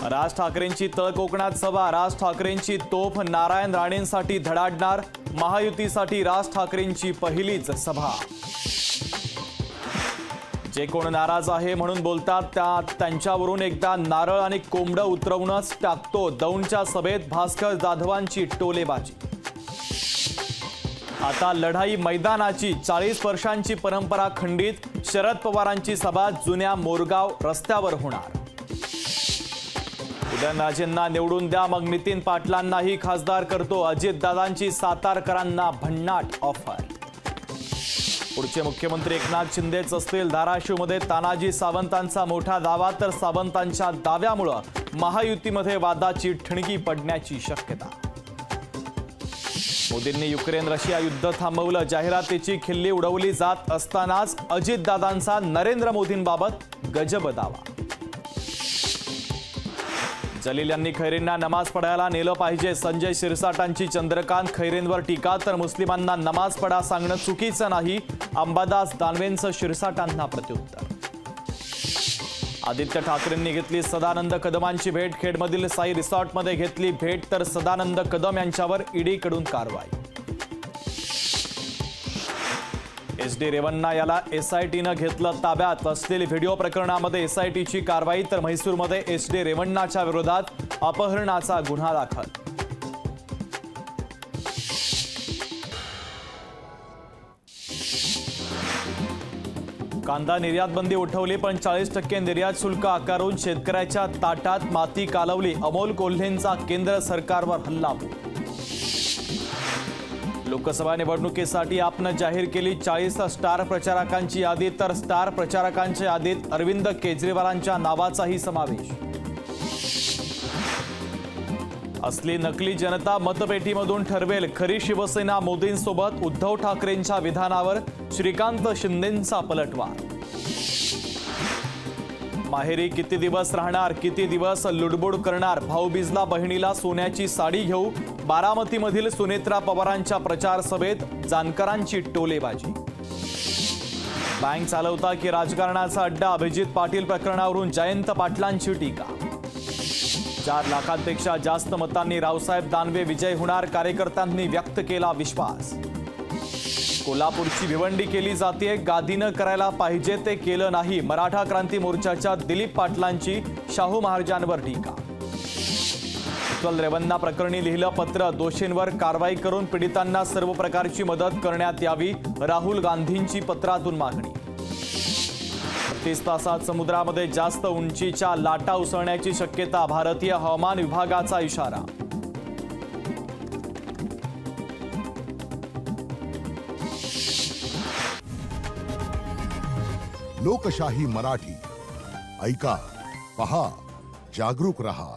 राज ठाकरेंची तळ कोकणात सभा। राज ठाकरेंची तोफ नारायण राणेंसाठी धडाडणार। महायुतीसाठी राज ठाकरेंची पहिलीच सभा। जे कोण नाराज आहे म्हणून बोलतात त्यांच्यावरून एकदा नारळ आणि कोंबडं उतरवूनच टाकतो। दौंडच्या सभेत भास्कर जाधवांची टोलेबाजी। आता लढाई मैदानाची। 40 वर्षांची परंपरा खंडित। शरद पवारांची सभा जुन्या मोरगाव रस्त्यावर होणार। उदयनराजेंना निवडून द्या, मग नितीन पाटलांनाही खासदार करतो। अजितदादांची सातारकरांना भन्नाट ऑफर। पुढचे मुख्यमंत्री एकनाथ शिंदेच असतील। धाराशिवमध्ये तानाजी सावंतांचा मोठा दावा, तर सावंतांच्या दाव्यामुळे महायुतीमध्ये वादाची ठिणगी पडण्याची शक्यता। मोदींनी युक्रेन रशिया युद्ध थांबवलं। जाहिरातीची खिल्ली उडवली जात असतानाच अजितदादांचा नरेंद्र मोदींबाबत गजब दावा। जलील यांनी खैरेंना नमाज पढायला नेलं पाहिजे। संजय शिरसाटांची चंद्रकांत खैरेंवर टीका, तर मुस्लिमांना नमाज पढा सांगणं चुकीचं नाही। अंबादास दानवेंचं शिरसाटांना प्रत्युत्तर। आदित्य ठाकरेंनी घेतली सदानंद कदमांची भेट। खेडमधील साई रिसॉर्टमध्ये घेतली भेट, तर सदानंद कदम यांच्यावर ईडीकडून कारवाई। SD रेवन्ना याला SITनं घेतलं ताब्यात। असलेली व्हिडिओ प्रकरणामध्ये SITची कारवाई, तर म्हैसूरमध्ये SD रेवन्नाच्या विरोधात अपहरणाचा गुन्हा दाखल। कांदा निर्यात बंदी उठवली, पण 40% निर्यात शुल्क आकारून शेतकऱ्याच्या ताटात माती कालवली। अमोल कोल्हेंचा केंद्र सरकारवर हल्लाबोल। लोकसभा निवडणुकीसाठी आपनं जाहीर केली 40 स्टार प्रचारकांची यादी, तर स्टार प्रचारकांच्या यादीत अरविंद केजरीवालांच्या नावाचाही समावेश। असली नकली जनता मतपेटीमधून ठरवेल। खरी शिवसेना मोदींसोबत। उद्धव ठाकरेंच्या विधानावर श्रीकांत शिंदेंचा पलटवार। माहेरी किती दिवस राहणार, किती दिवस लुडबुड करणार। भाऊबीजला बहिणीला सोन्याची साडी घेऊ। बारामतीमधील सुनेत्रा पवारांच्या प्रचार सभेत जानकरांची टोलेबाजी। बँक चालवता की राजकारणाचा अड्डा। अभिजित पाटील प्रकरणावरून जयंत पाटलांची टीका। 4 लाखांपेक्षा जास्त मतांनी रावसाहेब दानवे विजय होणार। कार्यकर्त्यांनी व्यक्त केला विश्वास। कोल्हापूरची भिवंडी केली जाते। गादीनं करायला पाहिजे ते केलं नाही। मराठा क्रांती मोर्चाच्या दिलीप पाटलांची शाहू महाराजांवर टीका। उत्पल रेवन्ना प्रकरणी लिहिलं पत्र। दोषींवर कारवाई करून पीडितांना सर्व प्रकारची मदत करण्यात यावी। राहुल गांधींची पत्रातून मागणी। 30 तासात समुद्रामध्ये जास्त उंचीच्या लाटा उसळण्याची शक्यता। भारतीय हवामान विभागाचा इशारा। लोकशाही मराठी ऐका, पहा, जागरूक रहा।